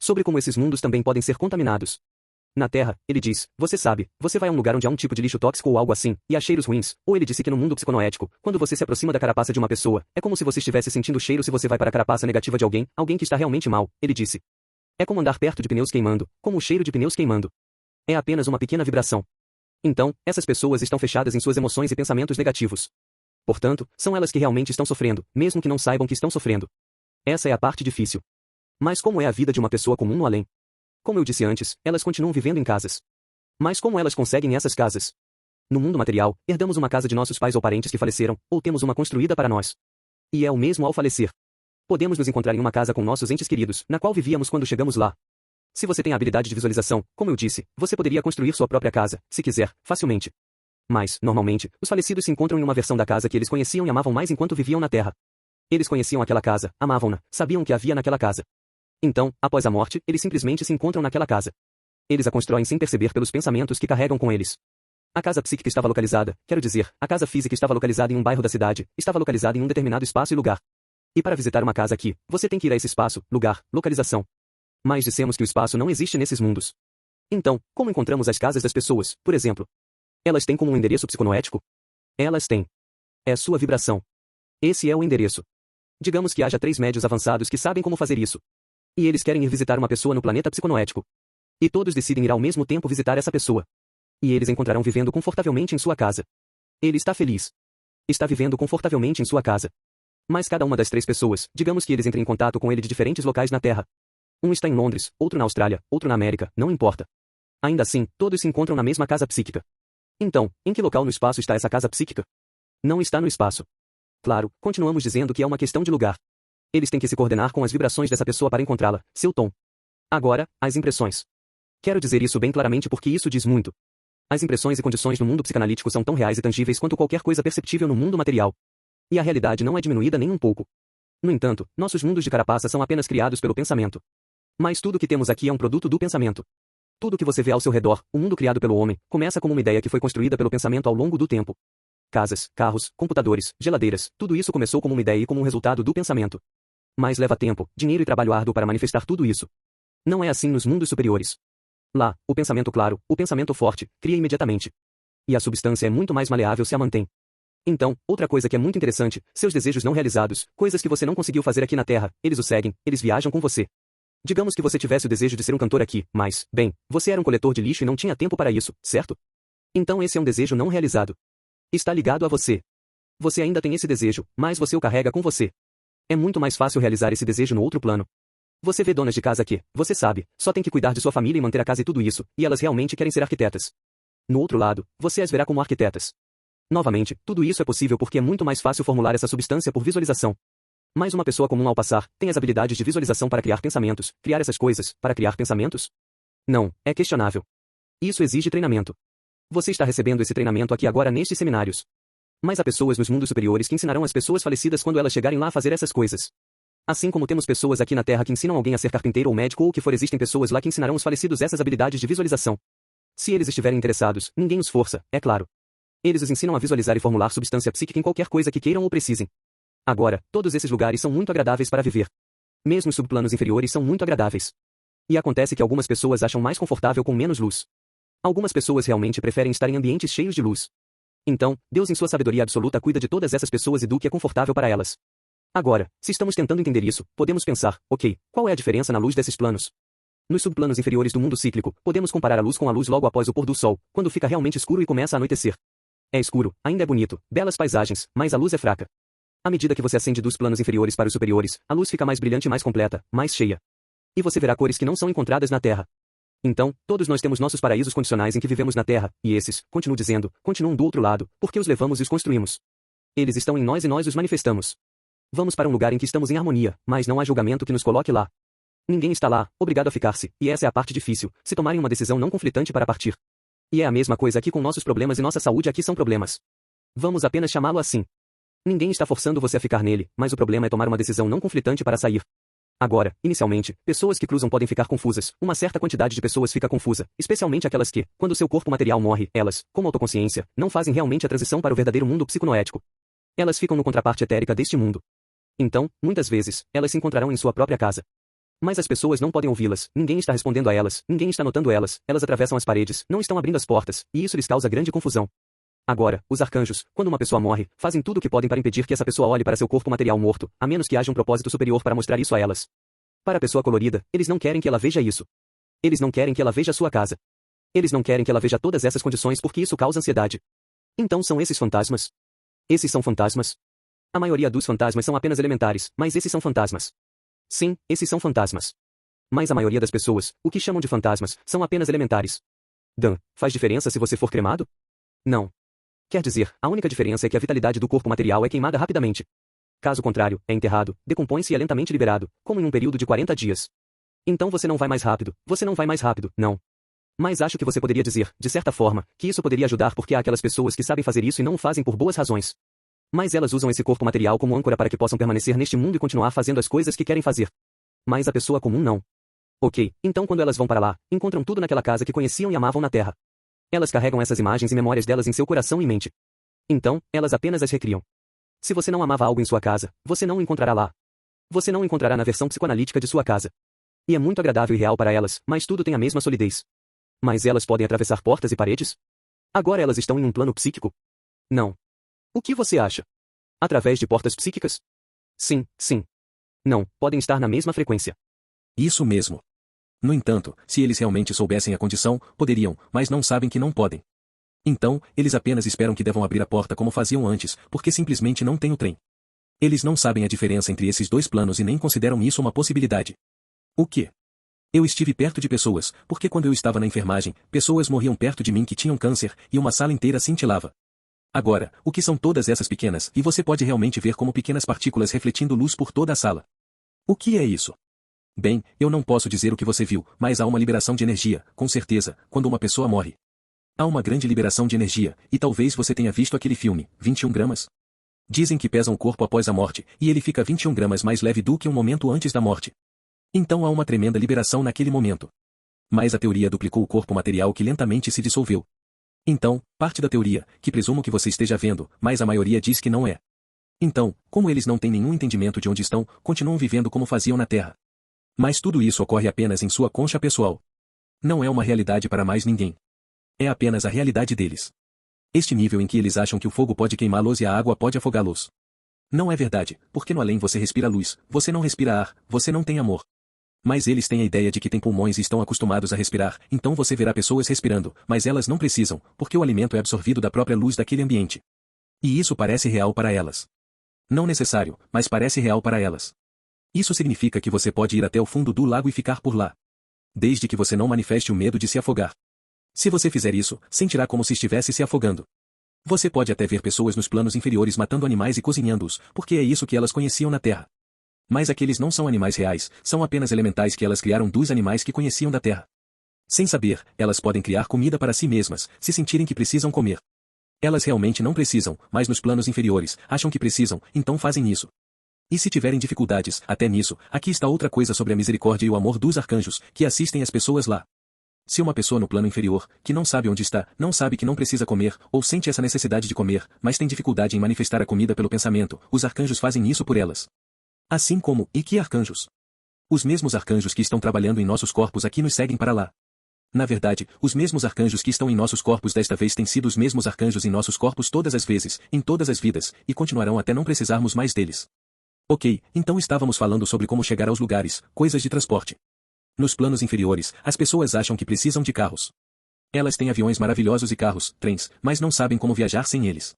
Sobre como esses mundos também podem ser contaminados. Na Terra, ele diz, você sabe, você vai a um lugar onde há um tipo de lixo tóxico ou algo assim, e há cheiros ruins, ou ele disse que no mundo psiconoético, quando você se aproxima da carapaça de uma pessoa, é como se você estivesse sentindo o cheiro se você vai para a carapaça negativa de alguém, alguém que está realmente mal, ele disse. É como andar perto de pneus queimando, como o cheiro de pneus queimando. É apenas uma pequena vibração. Então, essas pessoas estão fechadas em suas emoções e pensamentos negativos. Portanto, são elas que realmente estão sofrendo, mesmo que não saibam que estão sofrendo. Essa é a parte difícil. Mas como é a vida de uma pessoa comum no além? Como eu disse antes, elas continuam vivendo em casas. Mas como elas conseguem essas casas? No mundo material, herdamos uma casa de nossos pais ou parentes que faleceram, ou temos uma construída para nós. E é o mesmo ao falecer. Podemos nos encontrar em uma casa com nossos entes queridos, na qual vivíamos quando chegamos lá. Se você tem a habilidade de visualização, como eu disse, você poderia construir sua própria casa, se quiser, facilmente. Mas, normalmente, os falecidos se encontram em uma versão da casa que eles conheciam e amavam mais enquanto viviam na Terra. Eles conheciam aquela casa, amavam-na, sabiam o que havia naquela casa. Então, após a morte, eles simplesmente se encontram naquela casa. Eles a constroem sem perceber pelos pensamentos que carregam com eles. A casa psíquica estava localizada, quero dizer, a casa física estava localizada em um bairro da cidade, estava localizada em um determinado espaço e lugar. E para visitar uma casa aqui, você tem que ir a esse espaço, lugar, localização. Mas dissemos que o espaço não existe nesses mundos. Então, como encontramos as casas das pessoas, por exemplo? Elas têm como um endereço psiconoético? Elas têm. É sua vibração. Esse é o endereço. Digamos que haja 3 médios avançados que sabem como fazer isso. E eles querem ir visitar uma pessoa no planeta psiconoético. E todos decidem ir ao mesmo tempo visitar essa pessoa. E eles encontrarão vivendo confortavelmente em sua casa. Ele está feliz. Está vivendo confortavelmente em sua casa. Mas cada uma das 3 pessoas, digamos que eles entrem em contato com ele de diferentes locais na Terra. Um está em Londres, outro na Austrália, outro na América, não importa. Ainda assim, todos se encontram na mesma casa psíquica. Então, em que local no espaço está essa casa psíquica? Não está no espaço. Claro, continuamos dizendo que é uma questão de lugar. Eles têm que se coordenar com as vibrações dessa pessoa para encontrá-la, seu tom. Agora, as impressões. Quero dizer isso bem claramente porque isso diz muito. As impressões e condições no mundo psicanalítico são tão reais e tangíveis quanto qualquer coisa perceptível no mundo material. E a realidade não é diminuída nem um pouco. No entanto, nossos mundos de carapaça são apenas criados pelo pensamento. Mas tudo o que temos aqui é um produto do pensamento. Tudo o que você vê ao seu redor, o mundo criado pelo homem, começa como uma ideia que foi construída pelo pensamento ao longo do tempo. Casas, carros, computadores, geladeiras, tudo isso começou como uma ideia e como um resultado do pensamento. Mas leva tempo, dinheiro e trabalho árduo para manifestar tudo isso. Não é assim nos mundos superiores. Lá, o pensamento claro, o pensamento forte, cria imediatamente. E a substância é muito mais maleável se a mantém. Então, outra coisa que é muito interessante, seus desejos não realizados, coisas que você não conseguiu fazer aqui na Terra, eles o seguem, eles viajam com você. Digamos que você tivesse o desejo de ser um cantor aqui, mas, bem, você era um coletor de lixo e não tinha tempo para isso, certo? Então esse é um desejo não realizado. Está ligado a você. Você ainda tem esse desejo, mas você o carrega com você. É muito mais fácil realizar esse desejo no outro plano. Você vê donas de casa que, você sabe, só tem que cuidar de sua família e manter a casa e tudo isso, e elas realmente querem ser arquitetas. No outro lado, você as verá como arquitetas. Novamente, tudo isso é possível porque é muito mais fácil formular essa substância por visualização. Mas uma pessoa comum ao passar, tem as habilidades de visualização para criar pensamentos, criar essas coisas, para criar pensamentos? Não, é questionável. Isso exige treinamento. Você está recebendo esse treinamento aqui agora nestes seminários. Mas há pessoas nos mundos superiores que ensinarão as pessoas falecidas quando elas chegarem lá a fazer essas coisas. Assim como temos pessoas aqui na Terra que ensinam alguém a ser carpinteiro ou médico ou o que for, existem pessoas lá que ensinarão os falecidos essas habilidades de visualização. Se eles estiverem interessados, ninguém os força, é claro. Eles os ensinam a visualizar e formular substância psíquica em qualquer coisa que queiram ou precisem. Agora, todos esses lugares são muito agradáveis para viver. Mesmo os subplanos inferiores são muito agradáveis. E acontece que algumas pessoas acham mais confortável com menos luz. Algumas pessoas realmente preferem estar em ambientes cheios de luz. Então, Deus em sua sabedoria absoluta cuida de todas essas pessoas e do que é confortável para elas. Agora, se estamos tentando entender isso, podemos pensar, ok, qual é a diferença na luz desses planos? Nos subplanos inferiores do mundo cíclico, podemos comparar a luz com a luz logo após o pôr do sol, quando fica realmente escuro e começa a anoitecer. É escuro, ainda é bonito, belas paisagens, mas a luz é fraca. À medida que você ascende dos planos inferiores para os superiores, a luz fica mais brilhante e mais completa, mais cheia. E você verá cores que não são encontradas na Terra. Então, todos nós temos nossos paraísos condicionais em que vivemos na Terra, e esses, continuo dizendo, continuam do outro lado, porque os levamos e os construímos. Eles estão em nós e nós os manifestamos. Vamos para um lugar em que estamos em harmonia, mas não há julgamento que nos coloque lá. Ninguém está lá, obrigado a ficar-se, e essa é a parte difícil, se tomarem uma decisão não conflitante para partir. E é a mesma coisa aqui com nossos problemas e nossa saúde aqui são problemas. Vamos apenas chamá-lo assim. Ninguém está forçando você a ficar nele, mas o problema é tomar uma decisão não conflitante para sair. Agora, inicialmente, pessoas que cruzam podem ficar confusas, uma certa quantidade de pessoas fica confusa, especialmente aquelas que, quando seu corpo material morre, elas, como autoconsciência, não fazem realmente a transição para o verdadeiro mundo psiconoético. Elas ficam no contraparte etérica deste mundo. Então, muitas vezes, elas se encontrarão em sua própria casa. Mas as pessoas não podem ouvi-las, ninguém está respondendo a elas, ninguém está notando elas, elas atravessam as paredes, não estão abrindo as portas, e isso lhes causa grande confusão. Agora, os arcanjos, quando uma pessoa morre, fazem tudo o que podem para impedir que essa pessoa olhe para seu corpo material morto, a menos que haja um propósito superior para mostrar isso a elas. Para a pessoa colorida, eles não querem que ela veja isso. Eles não querem que ela veja sua casa. Eles não querem que ela veja todas essas condições porque isso causa ansiedade. Então são esses fantasmas? Esses são fantasmas? A maioria dos fantasmas são apenas elementares, mas esses são fantasmas. Sim, esses são fantasmas. Mas a maioria das pessoas, o que chamam de fantasmas, são apenas elementares. Dan, faz diferença se você for cremado? Não. Quer dizer, a única diferença é que a vitalidade do corpo material é queimada rapidamente. Caso contrário, é enterrado, decompõe-se e é lentamente liberado, como em um período de 40 dias. Então você não vai mais rápido, não. Mas acho que você poderia dizer, de certa forma, que isso poderia ajudar porque há aquelas pessoas que sabem fazer isso e não o fazem por boas razões. Mas elas usam esse corpo material como âncora para que possam permanecer neste mundo e continuar fazendo as coisas que querem fazer. Mas a pessoa comum não. Ok, então quando elas vão para lá, encontram tudo naquela casa que conheciam e amavam na Terra. Elas carregam essas imagens e memórias delas em seu coração e mente. Então, elas apenas as recriam. Se você não amava algo em sua casa, você não o encontrará lá. Você não o encontrará na versão psicoanalítica de sua casa. E é muito agradável e real para elas, mas tudo tem a mesma solidez. Mas elas podem atravessar portas e paredes? Agora elas estão em um plano psíquico? Não. O que você acha? Através de portas psíquicas? Sim, sim. Não, podem estar na mesma frequência. Isso mesmo. No entanto, se eles realmente soubessem a condição, poderiam, mas não sabem que não podem. Então, eles apenas esperam que devam abrir a porta como faziam antes, porque simplesmente não tem o trem. Eles não sabem a diferença entre esses dois planos e nem consideram isso uma possibilidade. O quê? Eu estive perto de pessoas, porque quando eu estava na enfermagem, pessoas morriam perto de mim que tinham câncer, e uma sala inteira cintilava. Agora, o que são todas essas pequenas, e você pode realmente ver como pequenas partículas refletindo luz por toda a sala. O que é isso? Bem, eu não posso dizer o que você viu, mas há uma liberação de energia, com certeza, quando uma pessoa morre. Há uma grande liberação de energia, e talvez você tenha visto aquele filme, 21 gramas? Dizem que pesam o corpo após a morte, e ele fica 21 gramas mais leve do que um momento antes da morte. Então há uma tremenda liberação naquele momento. Mas a teoria duplicou o corpo material que lentamente se dissolveu. Então, parte da teoria, que presumo que você esteja vendo, mas a maioria diz que não é. Então, como eles não têm nenhum entendimento de onde estão, continuam vivendo como faziam na Terra. Mas tudo isso ocorre apenas em sua concha pessoal. Não é uma realidade para mais ninguém. É apenas a realidade deles. Este nível em que eles acham que o fogo pode queimá-los e a água pode afogá-los. Não é verdade, porque no além você respira luz, você não respira ar, você não tem amor. Mas eles têm a ideia de que têm pulmões e estão acostumados a respirar, então você verá pessoas respirando, mas elas não precisam, porque o alimento é absorvido da própria luz daquele ambiente. E isso parece real para elas. Não necessário, mas parece real para elas. Isso significa que você pode ir até o fundo do lago e ficar por lá. Desde que você não manifeste o medo de se afogar. Se você fizer isso, sentirá como se estivesse se afogando. Você pode até ver pessoas nos planos inferiores matando animais e cozinhando-os, porque é isso que elas conheciam na Terra. Mas aqueles não são animais reais, são apenas elementais que elas criaram dos animais que conheciam da Terra. Sem saber, elas podem criar comida para si mesmas, se sentirem que precisam comer. Elas realmente não precisam, mas nos planos inferiores, acham que precisam, então fazem isso. E se tiverem dificuldades, até nisso, aqui está outra coisa sobre a misericórdia e o amor dos arcanjos, que assistem as pessoas lá. Se uma pessoa no plano inferior, que não sabe onde está, não sabe que não precisa comer, ou sente essa necessidade de comer, mas tem dificuldade em manifestar a comida pelo pensamento, os arcanjos fazem isso por elas. Assim como, e que arcanjos? Os mesmos arcanjos que estão trabalhando em nossos corpos aqui nos seguem para lá. Na verdade, os mesmos arcanjos que estão em nossos corpos desta vez têm sido os mesmos arcanjos em nossos corpos todas as vezes, em todas as vidas, e continuarão até não precisarmos mais deles. Ok, então estávamos falando sobre como chegar aos lugares, coisas de transporte. Nos planos inferiores, as pessoas acham que precisam de carros. Elas têm aviões maravilhosos e carros, trens, mas não sabem como viajar sem eles.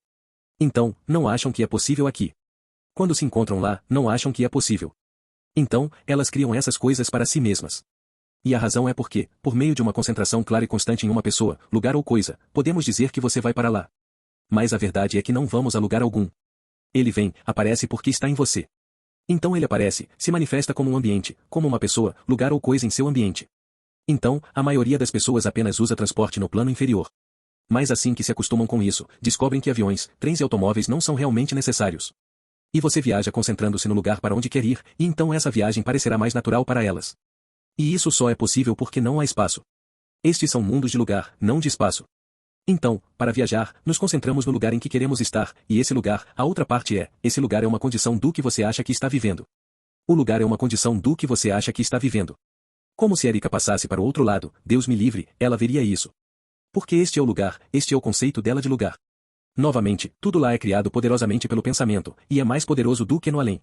Então, não acham que é possível aqui. Quando se encontram lá, não acham que é possível. Então, elas criam essas coisas para si mesmas. E a razão é porque, por meio de uma concentração clara e constante em uma pessoa, lugar ou coisa, podemos dizer que você vai para lá. Mas a verdade é que não vamos a lugar algum. Ele vem, aparece porque está em você. Então ele aparece, se manifesta como um ambiente, como uma pessoa, lugar ou coisa em seu ambiente. Então, a maioria das pessoas apenas usa transporte no plano inferior. Mas assim que se acostumam com isso, descobrem que aviões, trens e automóveis não são realmente necessários. E você viaja concentrando-se no lugar para onde quer ir, e então essa viagem parecerá mais natural para elas. E isso só é possível porque não há espaço. Estes são mundos de lugar, não de espaço. Então, para viajar, nos concentramos no lugar em que queremos estar, e esse lugar, a outra parte esse lugar é uma condição do que você acha que está vivendo. O lugar é uma condição do que você acha que está vivendo. Como se Erika passasse para o outro lado, Deus me livre, ela veria isso. Porque este é o lugar, este é o conceito dela de lugar. Novamente, tudo lá é criado poderosamente pelo pensamento, e é mais poderoso do que no além.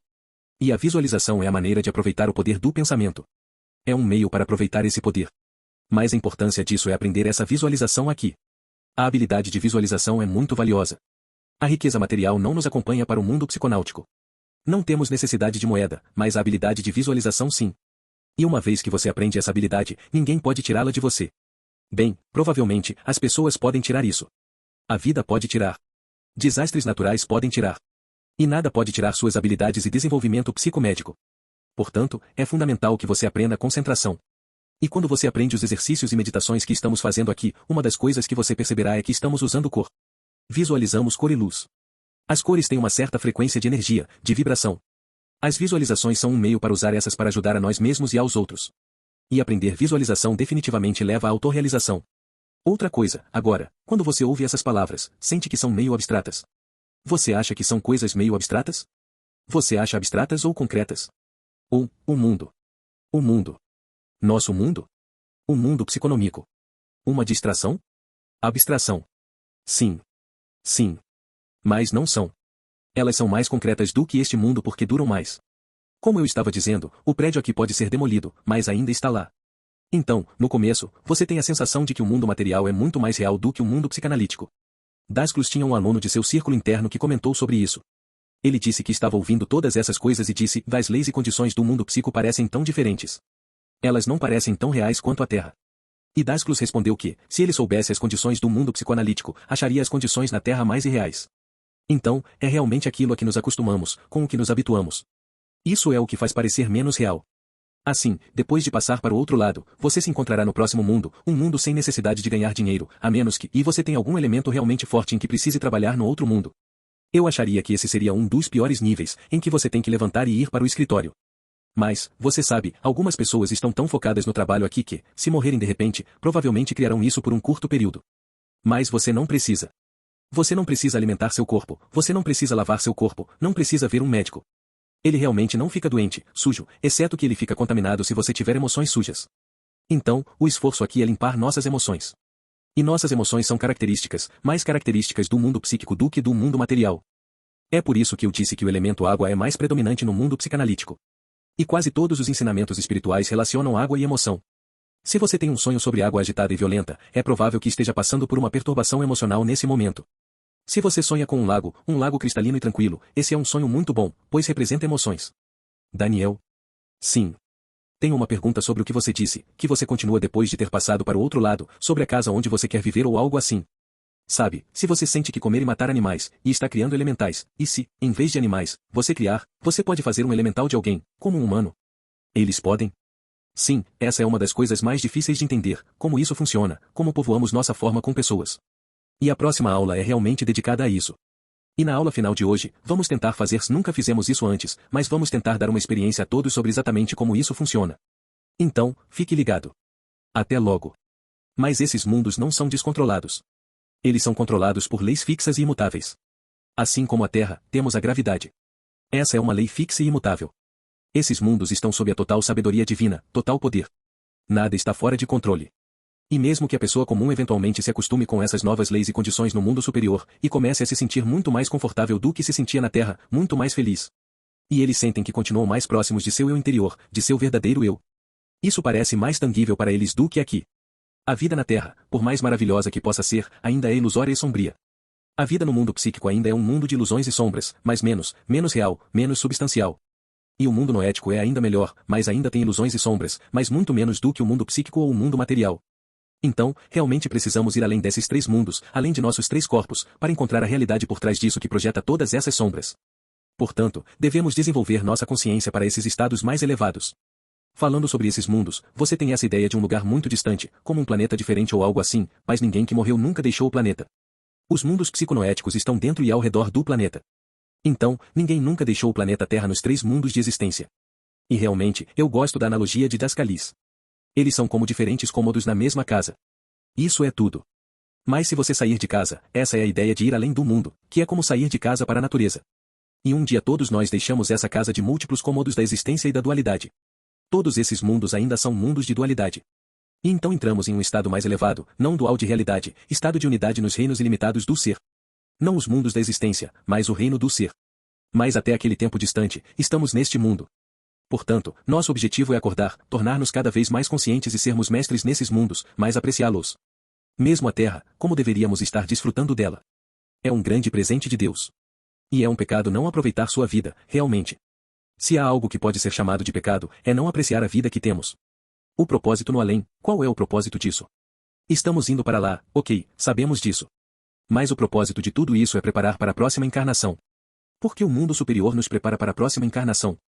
E a visualização é a maneira de aproveitar o poder do pensamento. É um meio para aproveitar esse poder. Mas a importância disso é aprender essa visualização aqui. A habilidade de visualização é muito valiosa. A riqueza material não nos acompanha para o mundo psiconáutico. Não temos necessidade de moeda, mas a habilidade de visualização sim. E uma vez que você aprende essa habilidade, ninguém pode tirá-la de você. Bem, provavelmente, as pessoas podem tirar isso. A vida pode tirar. Desastres naturais podem tirar. E nada pode tirar suas habilidades e desenvolvimento psicomédico. Portanto, é fundamental que você aprenda concentração. E quando você aprende os exercícios e meditações que estamos fazendo aqui, uma das coisas que você perceberá é que estamos usando cor. Visualizamos cor e luz. As cores têm uma certa frequência de energia, de vibração. As visualizações são um meio para usar essas para ajudar a nós mesmos e aos outros. E aprender visualização definitivamente leva à autorrealização. Outra coisa, agora, quando você ouve essas palavras, sente que são meio abstratas. Você acha que são coisas meio abstratas? Você acha abstratas ou concretas? Ou, o mundo. O mundo. Nosso mundo? O mundo psiconômico. Uma distração? Abstração. Sim. Sim. Mas não são. Elas são mais concretas do que este mundo porque duram mais. Como eu estava dizendo, o prédio aqui pode ser demolido, mas ainda está lá. Então, no começo, você tem a sensação de que o mundo material é muito mais real do que o mundo psicanalítico. Dasclus tinha um aluno de seu círculo interno que comentou sobre isso. Ele disse que estava ouvindo todas essas coisas e disse, as leis e condições do mundo psico parecem tão diferentes. Elas não parecem tão reais quanto a Terra. E Dasclus respondeu que, se ele soubesse as condições do mundo psicoanalítico, acharia as condições na Terra mais irreais. Então, é realmente aquilo a que nos acostumamos, com o que nos habituamos. Isso é o que faz parecer menos real. Assim, depois de passar para o outro lado, você se encontrará no próximo mundo, um mundo sem necessidade de ganhar dinheiro, a menos que, e você tem algum elemento realmente forte em que precise trabalhar no outro mundo. Eu acharia que esse seria um dos piores níveis, em que você tem que levantar e ir para o escritório. Mas, você sabe, algumas pessoas estão tão focadas no trabalho aqui que, se morrerem de repente, provavelmente criarão isso por um curto período. Mas você não precisa. Você não precisa alimentar seu corpo, você não precisa lavar seu corpo, não precisa ver um médico. Ele realmente não fica doente, sujo, exceto que ele fica contaminado se você tiver emoções sujas. Então, o esforço aqui é limpar nossas emoções. E nossas emoções são características, mais características do mundo psíquico do que do mundo material. É por isso que eu disse que o elemento água é mais predominante no mundo psicanalítico. E quase todos os ensinamentos espirituais relacionam água e emoção. Se você tem um sonho sobre água agitada e violenta, é provável que esteja passando por uma perturbação emocional nesse momento. Se você sonha com um lago cristalino e tranquilo, esse é um sonho muito bom, pois representa emoções. Daniel? Sim. Tenho uma pergunta sobre o que você disse, que você continua depois de ter passado para o outro lado, sobre a casa onde você quer viver ou algo assim. Sabe, se você sente que comer e matar animais, e está criando elementais, e se, em vez de animais, você criar, você pode fazer um elemental de alguém, como um humano. Eles podem? Sim, essa é uma das coisas mais difíceis de entender, como isso funciona, como povoamos nossa forma com pessoas. E a próxima aula é realmente dedicada a isso. E na aula final de hoje, vamos tentar fazer, nunca fizemos isso antes, mas vamos tentar dar uma experiência a todos sobre exatamente como isso funciona. Então, fique ligado. Até logo. Mas esses mundos não são descontrolados. Eles são controlados por leis fixas e imutáveis. Assim como a Terra, temos a gravidade. Essa é uma lei fixa e imutável. Esses mundos estão sob a total sabedoria divina, total poder. Nada está fora de controle. E mesmo que a pessoa comum eventualmente se acostume com essas novas leis e condições no mundo superior, e comece a se sentir muito mais confortável do que se sentia na Terra, muito mais feliz. E eles sentem que continuam mais próximos de seu eu interior, de seu verdadeiro eu. Isso parece mais tangível para eles do que aqui. A vida na Terra, por mais maravilhosa que possa ser, ainda é ilusória e sombria. A vida no mundo psíquico ainda é um mundo de ilusões e sombras, mas menos real, menos substancial. E o mundo noético é ainda melhor, mas ainda tem ilusões e sombras, mas muito menos do que o mundo psíquico ou o mundo material. Então, realmente precisamos ir além desses três mundos, além de nossos três corpos, para encontrar a realidade por trás disso que projeta todas essas sombras. Portanto, devemos desenvolver nossa consciência para esses estados mais elevados. Falando sobre esses mundos, você tem essa ideia de um lugar muito distante, como um planeta diferente ou algo assim, mas ninguém que morreu nunca deixou o planeta. Os mundos psiconoéticos estão dentro e ao redor do planeta. Então, ninguém nunca deixou o planeta Terra nos três mundos de existência. E realmente, eu gosto da analogia de Dascalis. Eles são como diferentes cômodos na mesma casa. Isso é tudo. Mas se você sair de casa, essa é a ideia de ir além do mundo, que é como sair de casa para a natureza. E um dia todos nós deixamos essa casa de múltiplos cômodos da existência e da dualidade. Todos esses mundos ainda são mundos de dualidade. E então entramos em um estado mais elevado, não dual de realidade, estado de unidade nos reinos ilimitados do ser. Não os mundos da existência, mas o reino do ser. Mas até aquele tempo distante, estamos neste mundo. Portanto, nosso objetivo é acordar, tornar-nos cada vez mais conscientes e sermos mestres nesses mundos, mas apreciá-los. Mesmo a Terra, como deveríamos estar desfrutando dela. É um grande presente de Deus. E é um pecado não aproveitar sua vida, realmente. Se há algo que pode ser chamado de pecado, é não apreciar a vida que temos. O propósito no além, qual é o propósito disso? Estamos indo para lá, ok, sabemos disso. Mas o propósito de tudo isso é preparar para a próxima encarnação. Por que o mundo superior nos prepara para a próxima encarnação?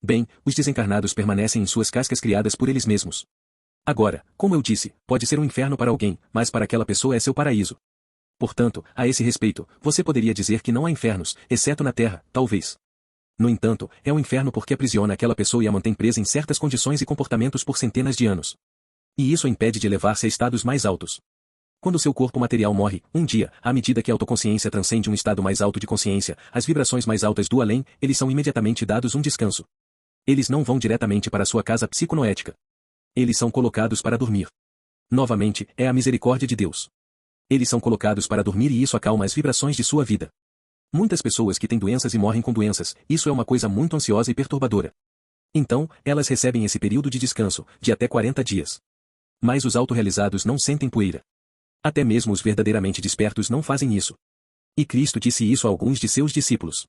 Bem, os desencarnados permanecem em suas cascas criadas por eles mesmos. Agora, como eu disse, pode ser um inferno para alguém, mas para aquela pessoa é seu paraíso. Portanto, a esse respeito, você poderia dizer que não há infernos, exceto na Terra, talvez. No entanto, é um inferno porque aprisiona aquela pessoa e a mantém presa em certas condições e comportamentos por centenas de anos. E isso a impede de elevar-se a estados mais altos. Quando seu corpo material morre, um dia, à medida que a autoconsciência transcende um estado mais alto de consciência, as vibrações mais altas do além, eles são imediatamente dados um descanso. Eles não vão diretamente para sua casa psiconoética. Eles são colocados para dormir. Novamente, é a misericórdia de Deus. Eles são colocados para dormir e isso acalma as vibrações de sua vida. Muitas pessoas que têm doenças e morrem com doenças, isso é uma coisa muito ansiosa e perturbadora. Então, elas recebem esse período de descanso, de até 40 dias. Mas os autorrealizados não sentem poeira. Até mesmo os verdadeiramente despertos não fazem isso. E Cristo disse isso a alguns de seus discípulos.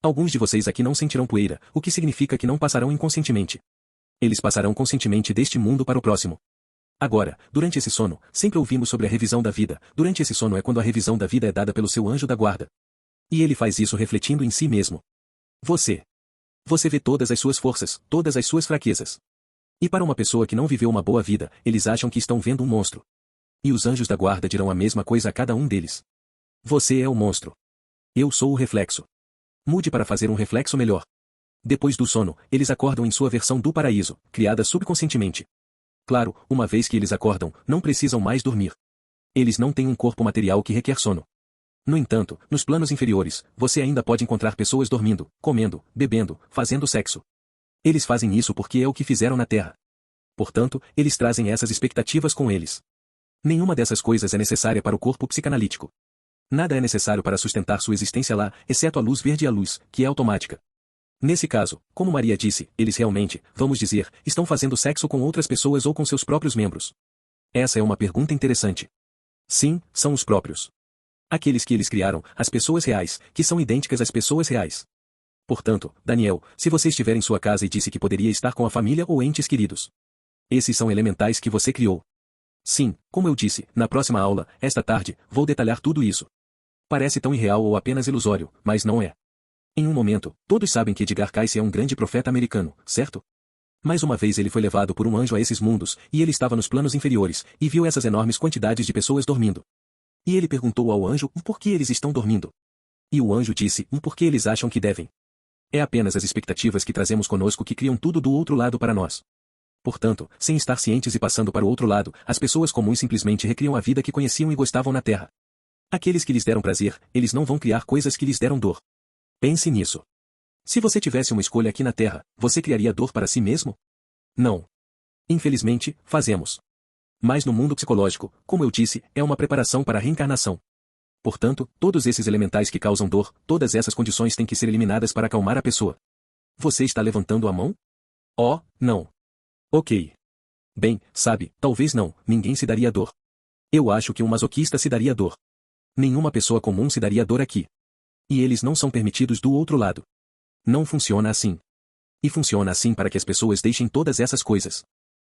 Alguns de vocês aqui não sentirão poeira, o que significa que não passarão inconscientemente. Eles passarão conscientemente deste mundo para o próximo. Agora, durante esse sono, sempre ouvimos sobre a revisão da vida. Durante esse sono é quando a revisão da vida é dada pelo seu anjo da guarda. E ele faz isso refletindo em si mesmo. Você vê todas as suas forças, todas as suas fraquezas. E para uma pessoa que não viveu uma boa vida, eles acham que estão vendo um monstro. E os anjos da guarda dirão a mesma coisa a cada um deles. Você é o monstro. Eu sou o reflexo. Mude para fazer um reflexo melhor. Depois do sono, eles acordam em sua versão do paraíso, criada subconscientemente. Claro, uma vez que eles acordam, não precisam mais dormir. Eles não têm um corpo material que requer sono. No entanto, nos planos inferiores, você ainda pode encontrar pessoas dormindo, comendo, bebendo, fazendo sexo. Eles fazem isso porque é o que fizeram na Terra. Portanto, eles trazem essas expectativas com eles. Nenhuma dessas coisas é necessária para o corpo psicanalítico. Nada é necessário para sustentar sua existência lá, exceto a luz verde e a luz, que é automática. Nesse caso, como Maria disse, eles realmente, vamos dizer, estão fazendo sexo com outras pessoas ou com seus próprios membros. Essa é uma pergunta interessante. Sim, são os próprios. Aqueles que eles criaram, as pessoas reais, que são idênticas às pessoas reais. Portanto, Daniel, se você estiver em sua casa e disse que poderia estar com a família ou entes queridos. Esses são elementais que você criou. Sim, como eu disse, na próxima aula, esta tarde, vou detalhar tudo isso. Parece tão irreal ou apenas ilusório, mas não é. Em um momento, todos sabem que Edgar Cayce é um grande profeta americano, certo? Mas uma vez ele foi levado por um anjo a esses mundos, e ele estava nos planos inferiores, e viu essas enormes quantidades de pessoas dormindo. E ele perguntou ao anjo por que eles estão dormindo. E o anjo disse porque eles acham que devem. É apenas as expectativas que trazemos conosco que criam tudo do outro lado para nós. Portanto, sem estar cientes e passando para o outro lado, as pessoas comuns simplesmente recriam a vida que conheciam e gostavam na Terra. Aqueles que lhes deram prazer, eles não vão criar coisas que lhes deram dor. Pense nisso. Se você tivesse uma escolha aqui na Terra, você criaria dor para si mesmo? Não. Infelizmente, fazemos. Mas no mundo psicológico, como eu disse, é uma preparação para a reencarnação. Portanto, todos esses elementais que causam dor, todas essas condições têm que ser eliminadas para acalmar a pessoa. Você está levantando a mão? Oh, não. Ok. Bem, sabe, talvez não, ninguém se daria dor. Eu acho que um masoquista se daria dor. Nenhuma pessoa comum se daria dor aqui. E eles não são permitidos do outro lado. Não funciona assim. E funciona assim para que as pessoas deixem todas essas coisas.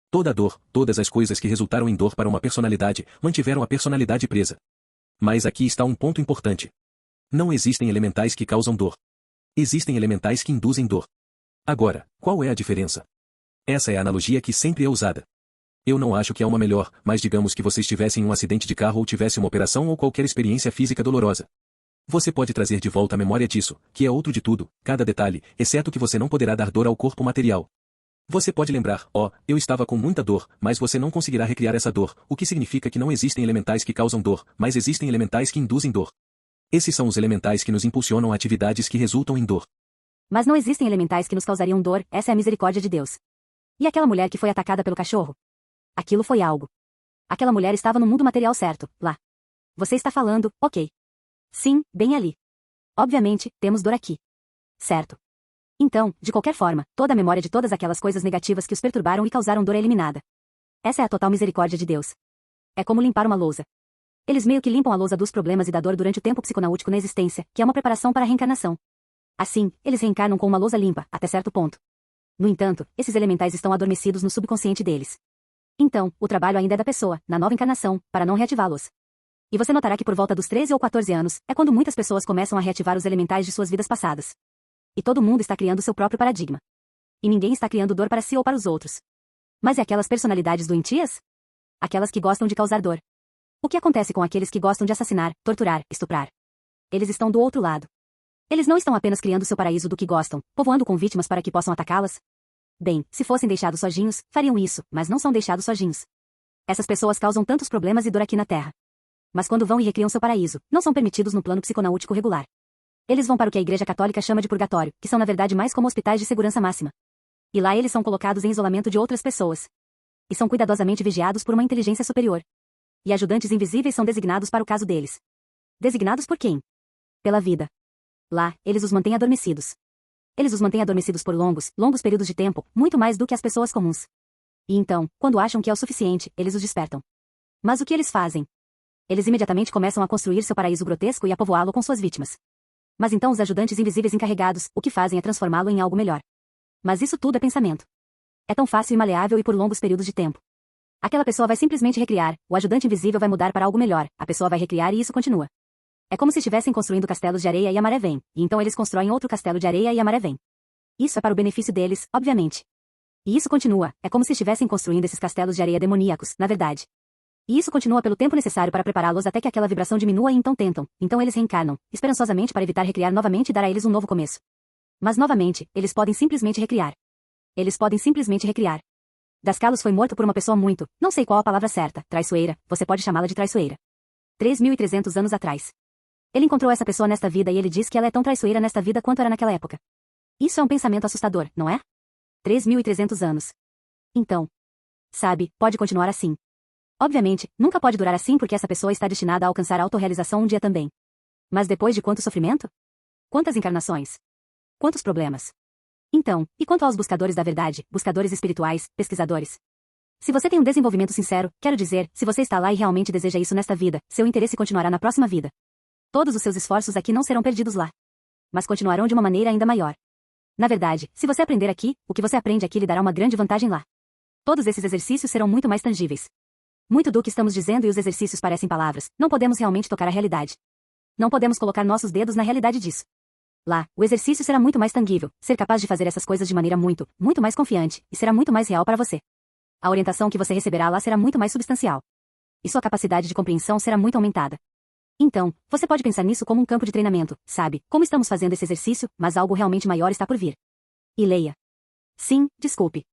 Toda a dor, todas as coisas que resultaram em dor para uma personalidade, mantiveram a personalidade presa. Mas aqui está um ponto importante. Não existem elementais que causam dor. Existem elementais que induzem dor. Agora, qual é a diferença? Essa é a analogia que sempre é usada. Eu não acho que há uma melhor, mas digamos que você estivesse em um acidente de carro ou tivesse uma operação ou qualquer experiência física dolorosa. Você pode trazer de volta a memória disso, que é outro de tudo, cada detalhe, exceto que você não poderá dar dor ao corpo material. Você pode lembrar, eu estava com muita dor, mas você não conseguirá recriar essa dor, o que significa que não existem elementais que causam dor, mas existem elementais que induzem dor. Esses são os elementais que nos impulsionam a atividades que resultam em dor. Mas não existem elementais que nos causariam dor, essa é a misericórdia de Deus. E aquela mulher que foi atacada pelo cachorro? Aquilo foi algo. Aquela mulher estava no mundo material certo, lá. Você está falando, ok. Sim, bem ali. Obviamente, temos dor aqui. Certo. Então, de qualquer forma, toda a memória de todas aquelas coisas negativas que os perturbaram e causaram dor é eliminada. Essa é a total misericórdia de Deus. É como limpar uma lousa. Eles meio que limpam a lousa dos problemas e da dor durante o tempo psiconáutico na existência, que é uma preparação para a reencarnação. Assim, eles reencarnam com uma lousa limpa, até certo ponto. No entanto, esses elementais estão adormecidos no subconsciente deles. Então, o trabalho ainda é da pessoa, na nova encarnação, para não reativá-los. E você notará que por volta dos 13 ou 14 anos, é quando muitas pessoas começam a reativar os elementais de suas vidas passadas. E todo mundo está criando seu próprio paradigma. E ninguém está criando dor para si ou para os outros. Mas e aquelas personalidades doentias? Aquelas que gostam de causar dor. O que acontece com aqueles que gostam de assassinar, torturar, estuprar? Eles estão do outro lado. Eles não estão apenas criando seu paraíso do que gostam, povoando com vítimas para que possam atacá-las? Bem, se fossem deixados sozinhos, fariam isso, mas não são deixados sozinhos. Essas pessoas causam tantos problemas e dor aqui na Terra. Mas quando vão e recriam seu paraíso, não são permitidos no plano psiconáutico regular. Eles vão para o que a Igreja Católica chama de purgatório, que são na verdade mais como hospitais de segurança máxima. E lá eles são colocados em isolamento de outras pessoas. E são cuidadosamente vigiados por uma inteligência superior. E ajudantes invisíveis são designados para o caso deles. Designados por quem? Pela vida. Lá, eles os mantêm adormecidos. Eles os mantêm adormecidos por longos, longos períodos de tempo, muito mais do que as pessoas comuns. E então, quando acham que é o suficiente, eles os despertam. Mas o que eles fazem? Eles imediatamente começam a construir seu paraíso grotesco e a povoá-lo com suas vítimas. Mas então os ajudantes invisíveis encarregados, o que fazem é transformá-lo em algo melhor. Mas isso tudo é pensamento. É tão fácil e maleável e por longos períodos de tempo. Aquela pessoa vai simplesmente recriar, o ajudante invisível vai mudar para algo melhor, a pessoa vai recriar e isso continua. É como se estivessem construindo castelos de areia e a maré vem, e então eles constroem outro castelo de areia e a maré vem. Isso é para o benefício deles, obviamente. E isso continua, é como se estivessem construindo esses castelos de areia demoníacos, na verdade. E isso continua pelo tempo necessário para prepará-los até que aquela vibração diminua e então tentam, então eles reencarnam, esperançosamente para evitar recriar novamente e dar a eles um novo começo. Mas novamente, eles podem simplesmente recriar. Eles podem simplesmente recriar. Das Kalos foi morto por uma pessoa muito, não sei qual a palavra certa, traiçoeira, você pode chamá-la de traiçoeira. 3.300 anos atrás. Ele encontrou essa pessoa nesta vida e ele diz que ela é tão traiçoeira nesta vida quanto era naquela época. Isso é um pensamento assustador, não é? 3.300 anos. Então. Sabe, pode continuar assim. Obviamente, nunca pode durar assim porque essa pessoa está destinada a alcançar a autorrealização um dia também. Mas depois de quanto sofrimento? Quantas encarnações? Quantos problemas? Então, e quanto aos buscadores da verdade, buscadores espirituais, pesquisadores? Se você tem um desenvolvimento sincero, quero dizer, se você está lá e realmente deseja isso nesta vida, seu interesse continuará na próxima vida. Todos os seus esforços aqui não serão perdidos lá. Mas continuarão de uma maneira ainda maior. Na verdade, se você aprender aqui, o que você aprende aqui lhe dará uma grande vantagem lá. Todos esses exercícios serão muito mais tangíveis. Muito do que estamos dizendo e os exercícios parecem palavras, não podemos realmente tocar a realidade. Não podemos colocar nossos dedos na realidade disso. Lá, o exercício será muito mais tangível, ser capaz de fazer essas coisas de maneira muito, muito mais confiante, e será muito mais real para você. A orientação que você receberá lá será muito mais substancial. E sua capacidade de compreensão será muito aumentada. Então, você pode pensar nisso como um campo de treinamento, sabe, como estamos fazendo esse exercício, mas algo realmente maior está por vir. E leia. Sim, desculpe.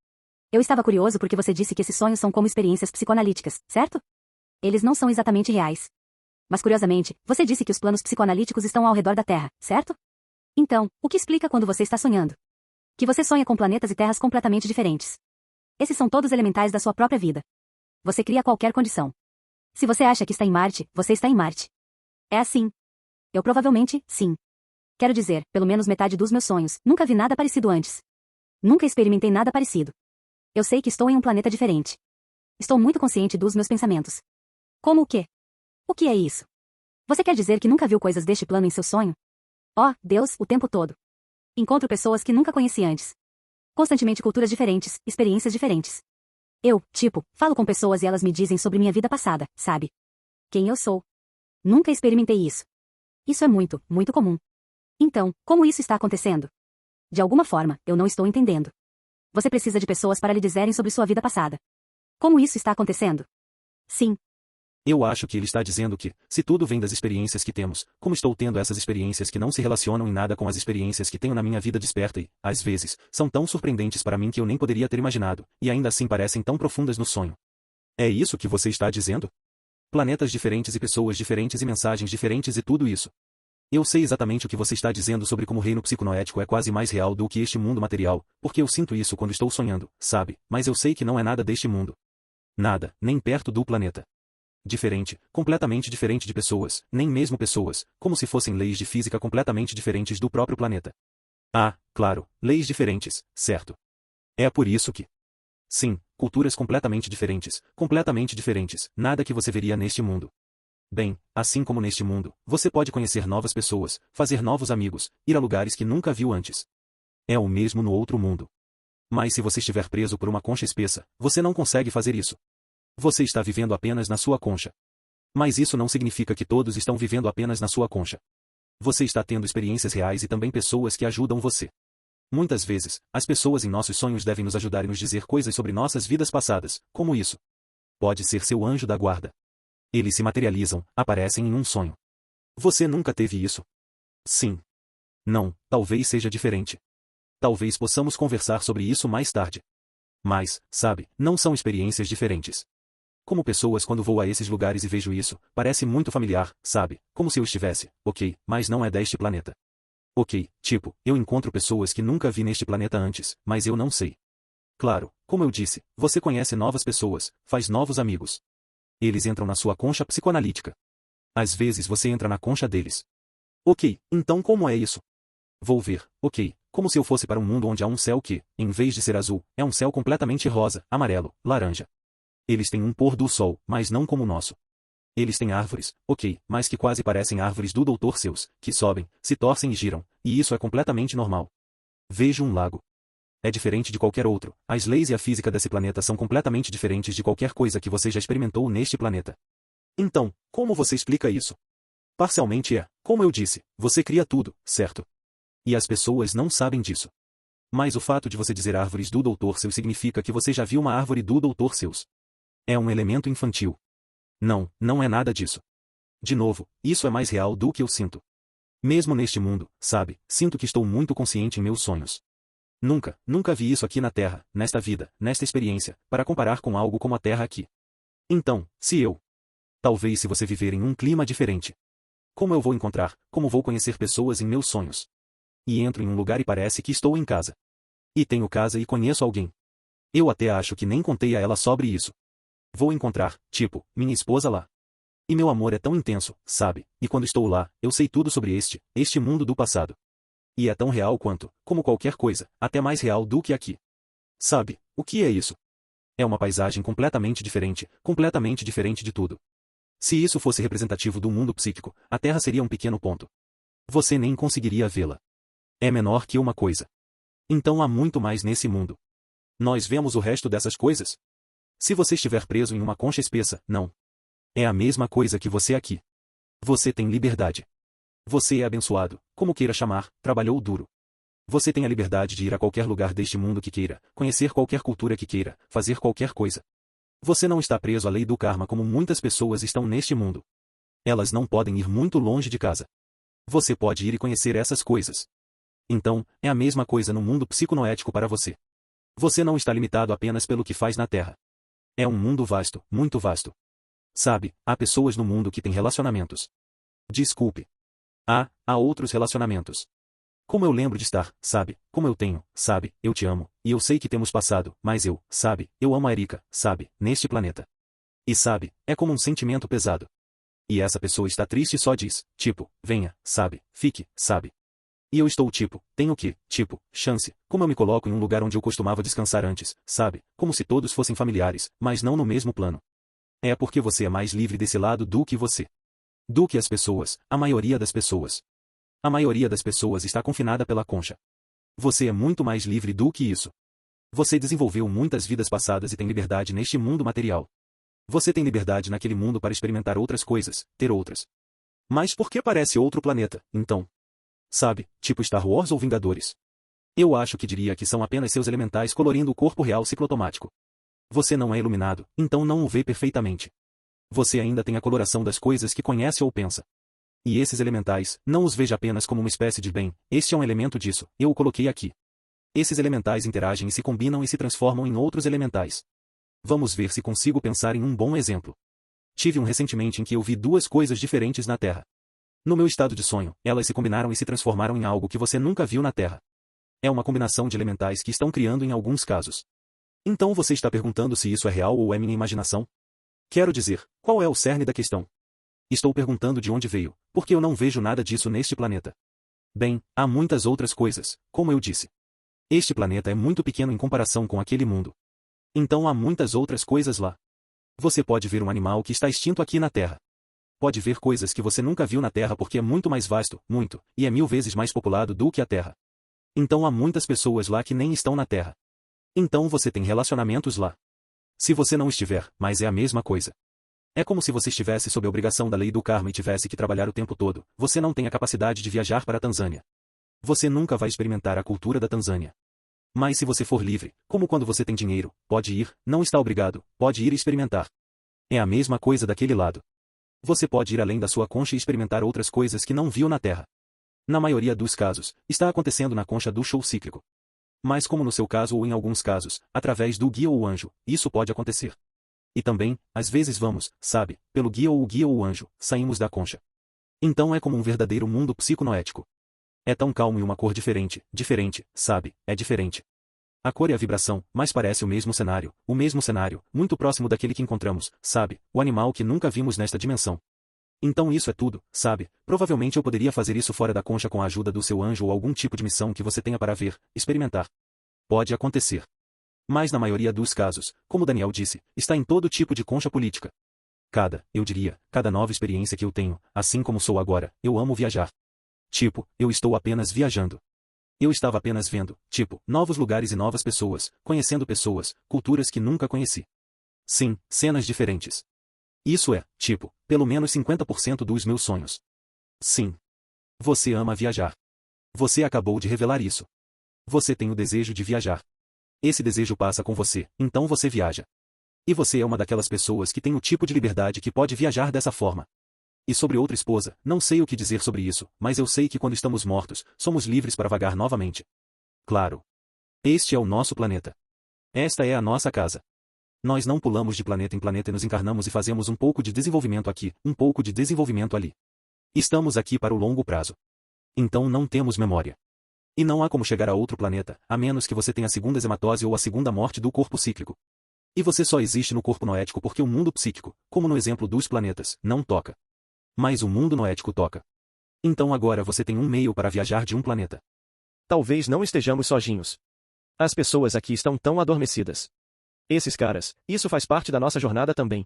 Eu estava curioso porque você disse que esses sonhos são como experiências psicoanalíticas, certo? Eles não são exatamente reais. Mas curiosamente, você disse que os planos psicoanalíticos estão ao redor da Terra, certo? Então, o que explica quando você está sonhando? Que você sonha com planetas e terras completamente diferentes. Esses são todos elementais da sua própria vida. Você cria qualquer condição. Se você acha que está em Marte, você está em Marte. É assim. Eu provavelmente, sim. Quero dizer, pelo menos metade dos meus sonhos, nunca vi nada parecido antes. Nunca experimentei nada parecido. Eu sei que estou em um planeta diferente. Estou muito consciente dos meus pensamentos. Como o quê? O que é isso? Você quer dizer que nunca viu coisas deste plano em seu sonho? Oh, Deus, o tempo todo. Encontro pessoas que nunca conheci antes. Constantemente culturas diferentes, experiências diferentes. Eu, tipo, falo com pessoas e elas me dizem sobre minha vida passada, sabe? Quem eu sou. Nunca experimentei isso. Isso é muito, muito comum. Então, como isso está acontecendo? De alguma forma, eu não estou entendendo. Você precisa de pessoas para lhe dizerem sobre sua vida passada. Como isso está acontecendo? Sim. Eu acho que ele está dizendo que, se tudo vem das experiências que temos, como estou tendo essas experiências que não se relacionam em nada com as experiências que tenho na minha vida desperta e, às vezes, são tão surpreendentes para mim que eu nem poderia ter imaginado, e ainda assim parecem tão profundas no sonho. É isso que você está dizendo? Planetas diferentes e pessoas diferentes e mensagens diferentes e tudo isso. Eu sei exatamente o que você está dizendo sobre como o reino psiconoético é quase mais real do que este mundo material, porque eu sinto isso quando estou sonhando, sabe, mas eu sei que não é nada deste mundo. Nada, nem perto do planeta. Diferente, completamente diferente de pessoas, nem mesmo pessoas, como se fossem leis de física completamente diferentes do próprio planeta. Ah, claro, leis diferentes, certo. É por isso que... Sim, culturas completamente diferentes, nada que você veria neste mundo. Bem, assim como neste mundo, você pode conhecer novas pessoas, fazer novos amigos, ir a lugares que nunca viu antes. É o mesmo no outro mundo. Mas se você estiver preso por uma concha espessa, você não consegue fazer isso. Você está vivendo apenas na sua concha. Mas isso não significa que todos estão vivendo apenas na sua concha. Você está tendo experiências reais e também pessoas que ajudam você. Muitas vezes, as pessoas em nossos sonhos devem nos ajudar e nos dizer coisas sobre nossas vidas passadas, como isso. Pode ser seu anjo da guarda. Eles se materializam, aparecem em um sonho. Você nunca teve isso? Sim. Não, talvez seja diferente. Talvez possamos conversar sobre isso mais tarde. Mas, sabe, não são experiências diferentes. Como pessoas quando vou a esses lugares e vejo isso, parece muito familiar, sabe, como se eu estivesse, ok, mas não é deste planeta. Ok, tipo, eu encontro pessoas que nunca vi neste planeta antes, mas eu não sei. Claro, como eu disse, você conhece novas pessoas, faz novos amigos. Eles entram na sua concha psicoanalítica. Às vezes você entra na concha deles. Ok, então como é isso? Vou ver, ok, como se eu fosse para um mundo onde há um céu que, em vez de ser azul, é um céu completamente rosa, amarelo, laranja. Eles têm um pôr do sol, mas não como o nosso. Eles têm árvores, ok, mas que quase parecem árvores do Dr. Seuss, que sobem, se torcem e giram, e isso é completamente normal. Vejo um lago. É diferente de qualquer outro, as leis e a física desse planeta são completamente diferentes de qualquer coisa que você já experimentou neste planeta. Então, como você explica isso? Parcialmente é, como eu disse, você cria tudo, certo? E as pessoas não sabem disso. Mas o fato de você dizer árvores do Dr. Seuss significa que você já viu uma árvore do Dr. Seuss. É um elemento infantil. Não, não é nada disso. De novo, isso é mais real do que eu sinto. Mesmo neste mundo, sabe, sinto que estou muito consciente em meus sonhos. Nunca vi isso aqui na Terra, nesta vida, nesta experiência, para comparar com algo como a Terra aqui. Então, se eu... Talvez se você viver em um clima diferente. Como eu vou encontrar, como vou conhecer pessoas em meus sonhos? E entro em um lugar e parece que estou em casa. E tenho casa e conheço alguém. Eu até acho que nem contei a ela sobre isso. Vou encontrar, tipo, minha esposa lá. E meu amor é tão intenso, sabe, e quando estou lá, eu sei tudo sobre este mundo do passado. E é tão real quanto, como qualquer coisa, até mais real do que aqui. Sabe, o que é isso? É uma paisagem completamente diferente de tudo. Se isso fosse representativo do mundo psíquico, a Terra seria um pequeno ponto. Você nem conseguiria vê-la. É menor que uma coisa. Então há muito mais nesse mundo. Nós vemos o resto dessas coisas? Se você estiver preso em uma concha espessa, não. É a mesma coisa que você aqui. Você tem liberdade. Você é abençoado, como queira chamar, trabalhou duro. Você tem a liberdade de ir a qualquer lugar deste mundo que queira, conhecer qualquer cultura que queira, fazer qualquer coisa. Você não está preso à lei do karma como muitas pessoas estão neste mundo. Elas não podem ir muito longe de casa. Você pode ir e conhecer essas coisas. Então, é a mesma coisa no mundo psiconoético para você. Você não está limitado apenas pelo que faz na Terra. É um mundo vasto, muito vasto. Sabe, há pessoas no mundo que têm relacionamentos. Desculpe. Há outros relacionamentos. Como eu lembro de estar, sabe, como eu tenho, sabe, eu te amo, e eu sei que temos passado, mas eu, sabe, eu amo a Erika, sabe, neste planeta. E sabe, é como um sentimento pesado. E essa pessoa está triste e só diz, tipo, venha, sabe, fique, sabe. E eu estou tipo, tenho que, tipo, chance, como eu me coloco em um lugar onde eu costumava descansar antes, sabe, como se todos fossem familiares, mas não no mesmo plano. É porque você é mais livre desse lado do que você. Do que as pessoas, a maioria das pessoas. A maioria das pessoas está confinada pela concha. Você é muito mais livre do que isso. Você desenvolveu muitas vidas passadas e tem liberdade neste mundo material. Você tem liberdade naquele mundo para experimentar outras coisas, ter outras. Mas por que parece outro planeta, então? Sabe, tipo Star Wars ou Vingadores? Eu acho que diria que são apenas seus elementais colorindo o corpo real ciclotomático. Você não é iluminado, então não o vê perfeitamente. Você ainda tem a coloração das coisas que conhece ou pensa. E esses elementais, não os veja apenas como uma espécie de bem, este é um elemento disso, eu o coloquei aqui. Esses elementais interagem e se combinam e se transformam em outros elementais. Vamos ver se consigo pensar em um bom exemplo. Tive um recentemente em que eu vi duas coisas diferentes na Terra. No meu estado de sonho, elas se combinaram e se transformaram em algo que você nunca viu na Terra. É uma combinação de elementais que estão criando em alguns casos. Então você está perguntando se isso é real ou é minha imaginação? Quero dizer, qual é o cerne da questão? Estou perguntando de onde veio, porque eu não vejo nada disso neste planeta. Bem, há muitas outras coisas, como eu disse. Este planeta é muito pequeno em comparação com aquele mundo. Então há muitas outras coisas lá. Você pode ver um animal que está extinto aqui na Terra. Pode ver coisas que você nunca viu na Terra porque é muito mais vasto, muito, e é 1000 vezes mais populado do que a Terra. Então há muitas pessoas lá que nem estão na Terra. Então você tem relacionamentos lá. Se você não estiver, mas é a mesma coisa. É como se você estivesse sob a obrigação da lei do karma e tivesse que trabalhar o tempo todo, você não tem a capacidade de viajar para a Tanzânia. Você nunca vai experimentar a cultura da Tanzânia. Mas se você for livre, como quando você tem dinheiro, pode ir, não está obrigado, pode ir e experimentar. É a mesma coisa daquele lado. Você pode ir além da sua concha e experimentar outras coisas que não viu na Terra. Na maioria dos casos, está acontecendo na concha do show cíclico. Mas como no seu caso ou em alguns casos, através do guia ou o anjo, isso pode acontecer. E também, às vezes vamos, sabe, pelo guia ou o anjo, saímos da concha. Então é como um verdadeiro mundo psiconoético. É tão calmo e uma cor diferente, sabe, é diferente. A cor e a vibração, mas parece o mesmo cenário, muito próximo daquele que encontramos, sabe, o animal que nunca vimos nesta dimensão. Então isso é tudo, sabe, provavelmente eu poderia fazer isso fora da concha com a ajuda do seu anjo ou algum tipo de missão que você tenha para ver, experimentar. Pode acontecer. Mas na maioria dos casos, como Daniel disse, está em todo tipo de concha política. Cada nova experiência que eu tenho, assim como sou agora, eu amo viajar. Tipo, eu estou apenas viajando. Eu estava apenas vendo, novos lugares e novas pessoas, conhecendo pessoas, culturas que nunca conheci. Sim, cenas diferentes. Isso é, pelo menos 50% dos meus sonhos. Sim. Você ama viajar. Você acabou de revelar isso. Você tem o desejo de viajar. Esse desejo passa com você, então você viaja. E você é uma daquelas pessoas que tem o tipo de liberdade que pode viajar dessa forma. E sobre outra esposa, não sei o que dizer sobre isso, mas eu sei que quando estamos mortos, somos livres para vagar novamente. Claro. Este é o nosso planeta. Esta é a nossa casa. Nós não pulamos de planeta em planeta e nos encarnamos e fazemos um pouco de desenvolvimento aqui, um pouco de desenvolvimento ali. Estamos aqui para o longo prazo. Então não temos memória. E não há como chegar a outro planeta, a menos que você tenha a segunda hematose ou a segunda morte do corpo cíclico. E você só existe no corpo noético porque o mundo psíquico, como no exemplo dos planetas, não toca. Mas o mundo noético toca. Então agora você tem um meio para viajar de um planeta. Talvez não estejamos sozinhos. As pessoas aqui estão tão adormecidas. Esses caras, isso faz parte da nossa jornada também.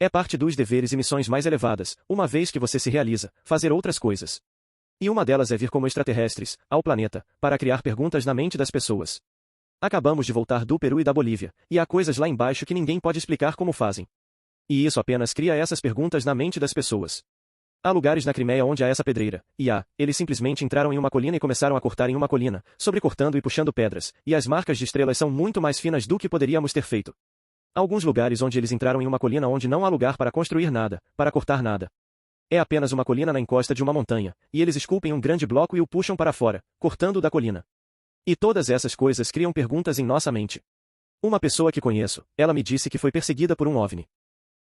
É parte dos deveres e missões mais elevadas, uma vez que você se realiza, fazer outras coisas. E uma delas é vir como extraterrestres, ao planeta, para criar perguntas na mente das pessoas. Acabamos de voltar do Peru e da Bolívia, e há coisas lá embaixo que ninguém pode explicar como fazem. E isso apenas cria essas perguntas na mente das pessoas. Há lugares na Crimeia onde há essa pedreira, e eles simplesmente entraram em uma colina e começaram a cortar em uma colina, sobrecortando e puxando pedras, e as marcas de estrelas são muito mais finas do que poderíamos ter feito. Alguns lugares onde eles entraram em uma colina onde não há lugar para construir nada, para cortar nada. É apenas uma colina na encosta de uma montanha, e eles esculpem um grande bloco e o puxam para fora, cortando da colina. E todas essas coisas criam perguntas em nossa mente. Uma pessoa que conheço, ela me disse que foi perseguida por um OVNI.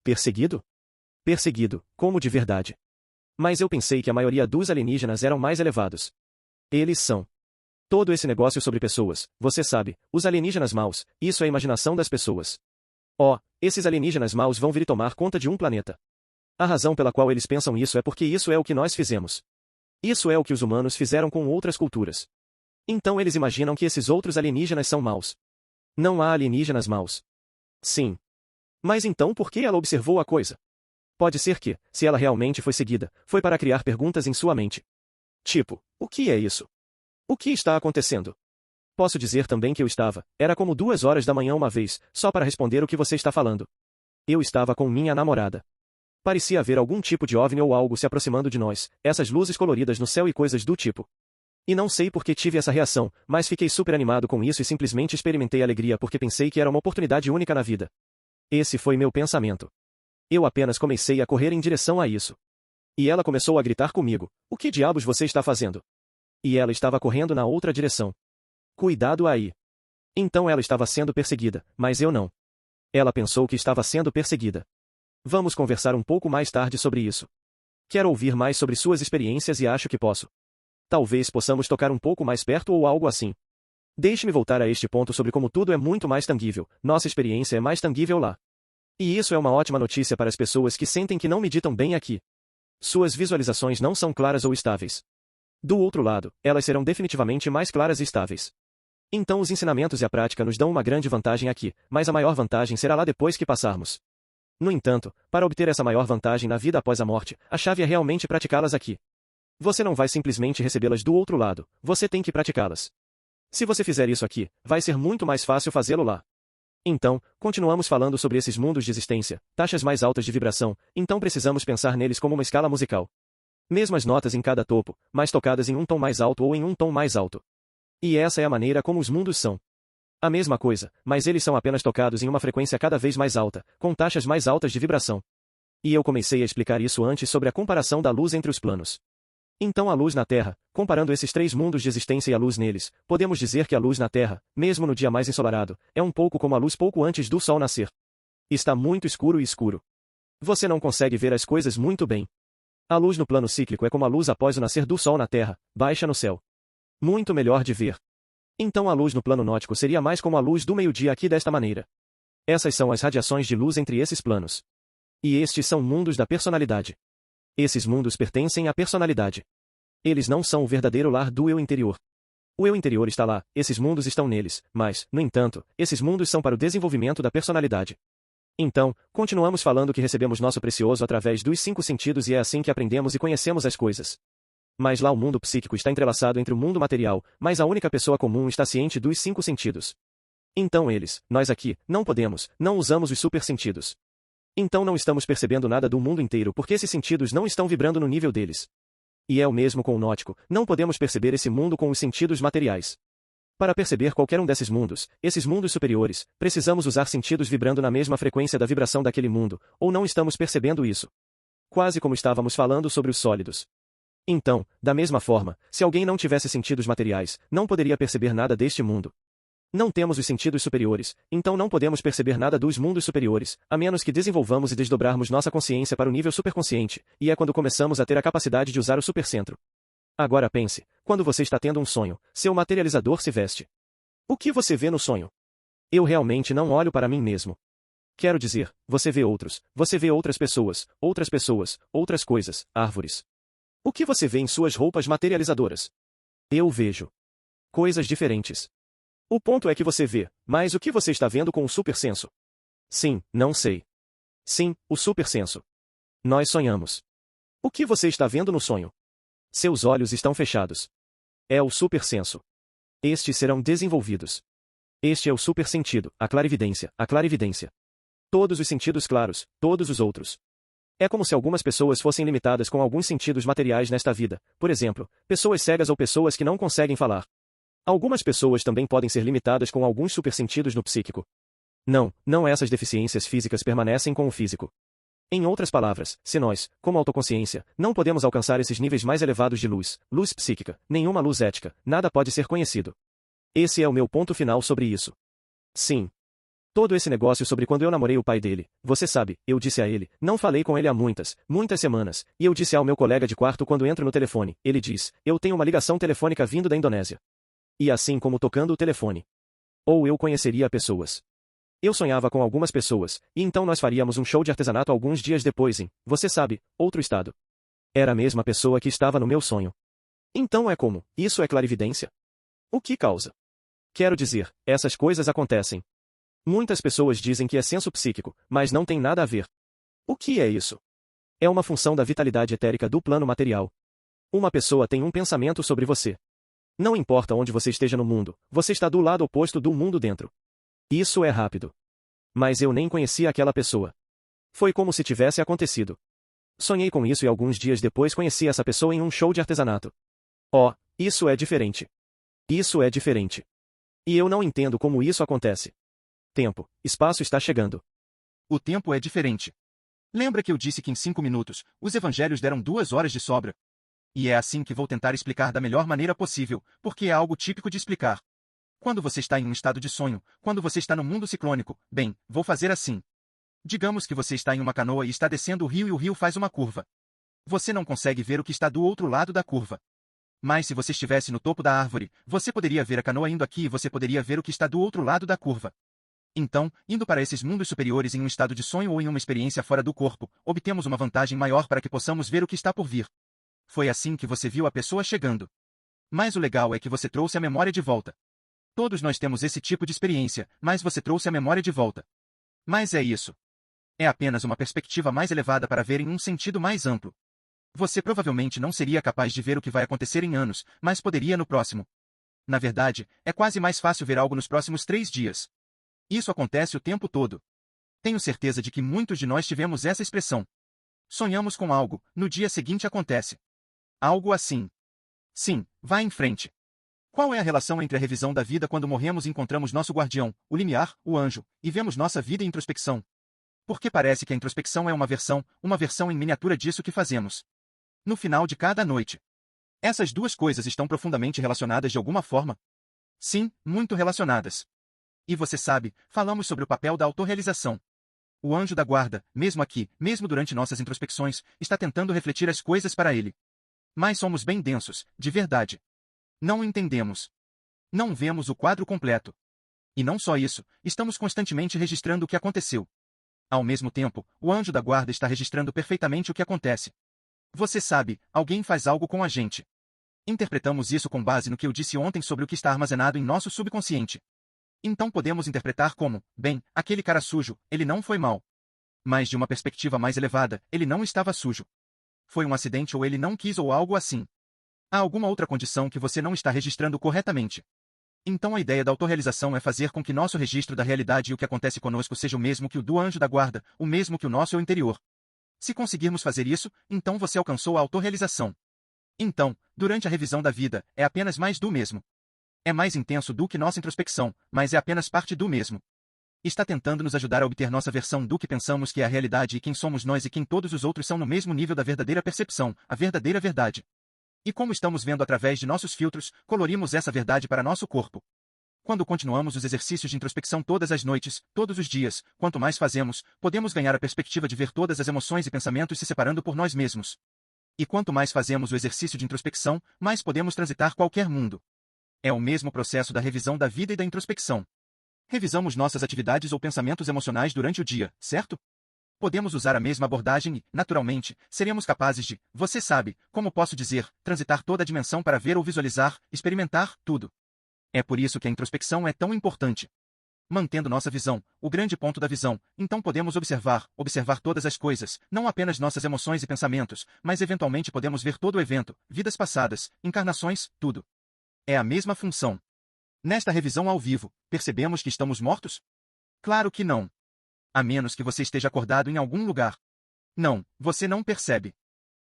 Perseguido? Perseguido, como de verdade. Mas eu pensei que a maioria dos alienígenas eram mais elevados. Eles são. Todo esse negócio sobre pessoas, você sabe, os alienígenas maus, isso é a imaginação das pessoas. Esses alienígenas maus vão vir tomar conta de um planeta. A razão pela qual eles pensam isso é porque isso é o que nós fizemos. Isso é o que os humanos fizeram com outras culturas. Então eles imaginam que esses outros alienígenas são maus. Não há alienígenas maus. Sim. Mas então por que ela observou a coisa? Pode ser que, se ela realmente foi seguida, foi para criar perguntas em sua mente. O que é isso? O que está acontecendo? Posso dizer também que era como 2 horas da manhã uma vez, só para responder o que você está falando. Eu estava com minha namorada. Parecia haver algum tipo de OVNI ou algo se aproximando de nós, essas luzes coloridas no céu e coisas do tipo. E não sei por que tive essa reação, mas fiquei super animado com isso e simplesmente experimentei alegria porque pensei que era uma oportunidade única na vida. Esse foi meu pensamento. Eu apenas comecei a correr em direção a isso. E ela começou a gritar comigo, o que diabos você está fazendo? E ela estava correndo na outra direção. Cuidado aí. Então ela estava sendo perseguida, mas eu não. Ela pensou que estava sendo perseguida. Vamos conversar um pouco mais tarde sobre isso. Quero ouvir mais sobre suas experiências e acho que posso. Talvez possamos tocar um pouco mais perto ou algo assim. Deixe-me voltar a este ponto sobre como tudo é muito mais tangível, nossa experiência é mais tangível lá. E isso é uma ótima notícia para as pessoas que sentem que não meditam bem aqui. Suas visualizações não são claras ou estáveis. Do outro lado, elas serão definitivamente mais claras e estáveis. Então os ensinamentos e a prática nos dão uma grande vantagem aqui, mas a maior vantagem será lá depois que passarmos. No entanto, para obter essa maior vantagem na vida após a morte, a chave é realmente praticá-las aqui. Você não vai simplesmente recebê-las do outro lado, você tem que praticá-las. Se você fizer isso aqui, vai ser muito mais fácil fazê-lo lá. Então, continuamos falando sobre esses mundos de existência, taxas mais altas de vibração, então precisamos pensar neles como uma escala musical. Mesmas notas em cada topo, mas tocadas em um tom mais alto ou em um tom mais alto. E essa é a maneira como os mundos são. A mesma coisa, mas eles são apenas tocados em uma frequência cada vez mais alta, com taxas mais altas de vibração. E eu comecei a explicar isso antes sobre a comparação da luz entre os planos. Então a luz na Terra, comparando esses três mundos de existência e a luz neles, podemos dizer que a luz na Terra, mesmo no dia mais ensolarado, é um pouco como a luz pouco antes do sol nascer. Está muito escuro e escuro. Você não consegue ver as coisas muito bem. A luz no plano cíclico é como a luz após o nascer do sol na Terra, baixa no céu. Muito melhor de ver. Então a luz no plano nótico seria mais como a luz do meio-dia aqui desta maneira. Essas são as radiações de luz entre esses planos. E estes são mundos da personalidade. Esses mundos pertencem à personalidade. Eles não são o verdadeiro lar do eu interior. O eu interior está lá, esses mundos estão neles, mas, no entanto, esses mundos são para o desenvolvimento da personalidade. Então, continuamos falando que recebemos nosso precioso através dos 5 sentidos e é assim que aprendemos e conhecemos as coisas. Mas lá o mundo psíquico está entrelaçado entre o mundo material, mas a única pessoa comum está ciente dos 5 sentidos. Então eles, nós aqui, não podemos, não usamos os supersentidos. Então não estamos percebendo nada do mundo inteiro porque esses sentidos não estão vibrando no nível deles. E é o mesmo com o nótico, não podemos perceber esse mundo com os sentidos materiais. Para perceber qualquer um desses mundos, esses mundos superiores, precisamos usar sentidos vibrando na mesma frequência da vibração daquele mundo, ou não estamos percebendo isso. Quase como estávamos falando sobre os sólidos. Então, da mesma forma, se alguém não tivesse sentidos materiais, não poderia perceber nada deste mundo. Não temos os sentidos superiores, então não podemos perceber nada dos mundos superiores, a menos que desenvolvamos e desdobrarmos nossa consciência para o nível superconsciente, e é quando começamos a ter a capacidade de usar o supercentro. Agora pense, quando você está tendo um sonho, seu materializador se veste. O que você vê no sonho? Eu realmente não olho para mim mesmo. Quero dizer, você vê outros, você vê outras pessoas, outras coisas, árvores. O que você vê em suas roupas materializadoras? Eu vejo coisas diferentes. O ponto é que você vê, mas o que você está vendo com o supersenso? Sim, não sei. Sim, o supersenso. Nós sonhamos. O que você está vendo no sonho? Seus olhos estão fechados. É o supersenso. Estes serão desenvolvidos. Este é o supersentido, a clarividência, a clarividência. Todos os sentidos claros, todos os outros. É como se algumas pessoas fossem limitadas com alguns sentidos materiais nesta vida, por exemplo, pessoas cegas ou pessoas que não conseguem falar. Algumas pessoas também podem ser limitadas com alguns supersentidos no psíquico. Não essas deficiências físicas permanecem com o físico. Em outras palavras, se nós, como autoconsciência, não podemos alcançar esses níveis mais elevados de luz, luz psíquica, nenhuma luz ética, nada pode ser conhecido. Esse é o meu ponto final sobre isso. Sim. Todo esse negócio sobre quando eu namorei o pai dele, você sabe, eu disse a ele, não falei com ele há muitas semanas, e eu disse ao meu colega de quarto quando entro no telefone, ele diz, eu tenho uma ligação telefônica vindo da Indonésia. E assim como tocando o telefone. Ou eu conheceria pessoas. Eu sonhava com algumas pessoas, e então nós faríamos um show de artesanato alguns dias depois em, você sabe, outro estado. Era a mesma pessoa que estava no meu sonho. Então é como, isso é clarividência? O que causa? Quero dizer, essas coisas acontecem. Muitas pessoas dizem que é senso psíquico, mas não tem nada a ver. O que é isso? É uma função da vitalidade etérica do plano material. Uma pessoa tem um pensamento sobre você. Não importa onde você esteja no mundo, você está do lado oposto do mundo dentro. Isso é rápido. Mas eu nem conhecia aquela pessoa. Foi como se tivesse acontecido. Sonhei com isso e alguns dias depois conheci essa pessoa em um show de artesanato. Oh, isso é diferente. Isso é diferente. E eu não entendo como isso acontece. Tempo, espaço está chegando. O tempo é diferente. Lembra que eu disse que em 5 minutos, os evangelhos deram 2 horas de sobra? E é assim que vou tentar explicar da melhor maneira possível, porque é algo típico de explicar. Quando você está em um estado de sonho, quando você está no mundo ciclônico, bem, vou fazer assim. Digamos que você está em uma canoa e está descendo o rio e o rio faz uma curva. Você não consegue ver o que está do outro lado da curva. Mas se você estivesse no topo da árvore, você poderia ver a canoa indo aqui e você poderia ver o que está do outro lado da curva. Então, indo para esses mundos superiores em um estado de sonho ou em uma experiência fora do corpo, obtemos uma vantagem maior para que possamos ver o que está por vir. Foi assim que você viu a pessoa chegando. Mas o legal é que você trouxe a memória de volta. Todos nós temos esse tipo de experiência, mas você trouxe a memória de volta. Mas é isso. É apenas uma perspectiva mais elevada para ver em um sentido mais amplo. Você provavelmente não seria capaz de ver o que vai acontecer em anos, mas poderia no próximo. Na verdade, é quase mais fácil ver algo nos próximos 3 dias. Isso acontece o tempo todo. Tenho certeza de que muitos de nós tivemos essa expressão. Sonhamos com algo, no dia seguinte acontece. Algo assim. Sim, vá em frente. Qual é a relação entre a revisão da vida quando morremos e encontramos nosso guardião, o limiar, o anjo, e vemos nossa vida em introspecção? Porque parece que a introspecção é uma versão em miniatura disso que fazemos. No final de cada noite. Essas duas coisas estão profundamente relacionadas de alguma forma? Sim, muito relacionadas. E você sabe, falamos sobre o papel da autorrealização. O anjo da guarda, mesmo aqui, mesmo durante nossas introspecções, está tentando refletir as coisas para ele. Mas somos bem densos, de verdade. Não entendemos. Não vemos o quadro completo. E não só isso, estamos constantemente registrando o que aconteceu. Ao mesmo tempo, o anjo da guarda está registrando perfeitamente o que acontece. Você sabe, alguém faz algo com a gente. Interpretamos isso com base no que eu disse ontem sobre o que está armazenado em nosso subconsciente. Então podemos interpretar como, bem, aquele cara sujo, ele não foi mal. Mas de uma perspectiva mais elevada, ele não estava sujo. Foi um acidente ou ele não quis ou algo assim. Há alguma outra condição que você não está registrando corretamente. Então a ideia da autorrealização é fazer com que nosso registro da realidade e o que acontece conosco seja o mesmo que o do anjo da guarda, o mesmo que o nosso eu interior. Se conseguirmos fazer isso, então você alcançou a autorrealização. Então, durante a revisão da vida, é apenas mais do mesmo. É mais intenso do que nossa introspecção, mas é apenas parte do mesmo. Está tentando nos ajudar a obter nossa versão do que pensamos que é a realidade e quem somos nós e quem todos os outros são no mesmo nível da verdadeira percepção, a verdadeira verdade. E como estamos vendo através de nossos filtros, colorimos essa verdade para nosso corpo. Quando continuamos os exercícios de introspecção todas as noites, todos os dias, quanto mais fazemos, podemos ganhar a perspectiva de ver todas as emoções e pensamentos se separando por nós mesmos. E quanto mais fazemos o exercício de introspecção, mais podemos transitar qualquer mundo. É o mesmo processo da revisão da vida e da introspecção. Revisamos nossas atividades ou pensamentos emocionais durante o dia, certo? Podemos usar a mesma abordagem e, naturalmente, seremos capazes de, você sabe, como posso dizer, transitar toda a dimensão para ver ou visualizar, experimentar, tudo. É por isso que a introspecção é tão importante. Mantendo nossa visão, o grande ponto da visão, então podemos observar todas as coisas, não apenas nossas emoções e pensamentos, mas eventualmente podemos ver todo o evento, vidas passadas, encarnações, tudo. É a mesma função. Nesta revisão ao vivo, percebemos que estamos mortos? Claro que não. A menos que você esteja acordado em algum lugar. Não, você não percebe.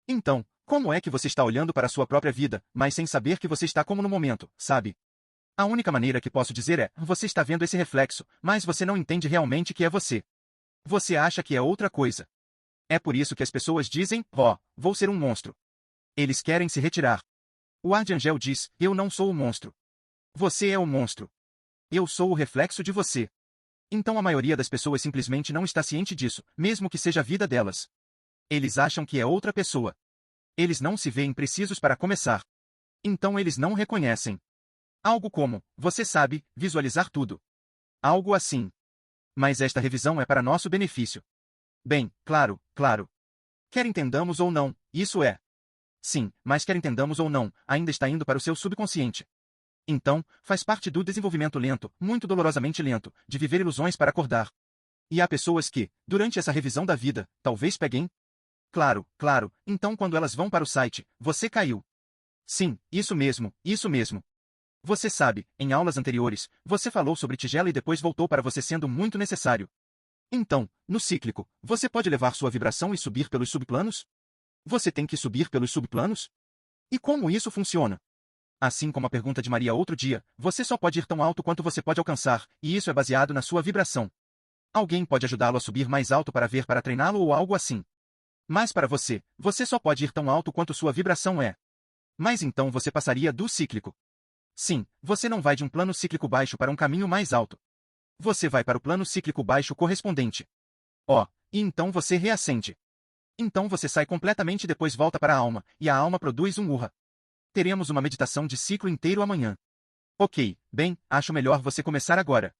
Então, como é que você está olhando para a sua própria vida, mas sem saber que você está como no momento, sabe? A única maneira que posso dizer é, você está vendo esse reflexo, mas você não entende realmente que é você. Você acha que é outra coisa. É por isso que as pessoas dizem, vou ser um monstro. Eles querem se retirar. O Arcangel diz, eu não sou o monstro. Você é o monstro. Eu sou o reflexo de você. Então a maioria das pessoas simplesmente não está ciente disso, mesmo que seja a vida delas. Eles acham que é outra pessoa. Eles não se veem precisos para começar. Então eles não reconhecem. Algo como, você sabe, visualizar tudo. Algo assim. Mas esta revisão é para nosso benefício. Bem, claro. Quer entendamos ou não, isso é. Sim, mas quer entendamos ou não, ainda está indo para o seu subconsciente. Então, faz parte do desenvolvimento lento, muito dolorosamente lento, de viver ilusões para acordar. E há pessoas que, durante essa revisão da vida, talvez peguem. Claro, então quando elas vão para o site, você caiu. Sim, isso mesmo. Você sabe, em aulas anteriores, você falou sobre tigela e depois voltou para você sendo muito necessário. Então, no cíclico, você pode levar sua vibração e subir pelos subplanos? Você tem que subir pelos subplanos? E como isso funciona? Assim como a pergunta de Maria outro dia, você só pode ir tão alto quanto você pode alcançar, e isso é baseado na sua vibração. Alguém pode ajudá-lo a subir mais alto para treiná-lo ou algo assim. Mas para você, você só pode ir tão alto quanto sua vibração é. Mas então você passaria do cíclico. Sim, você não vai de um plano cíclico baixo para um caminho mais alto. Você vai para o plano cíclico baixo correspondente. E então você reacende. Então você sai completamente e depois volta para a alma, e a alma produz um urra. Teremos uma meditação de ciclo inteiro amanhã. Ok, bem, acho melhor você começar agora.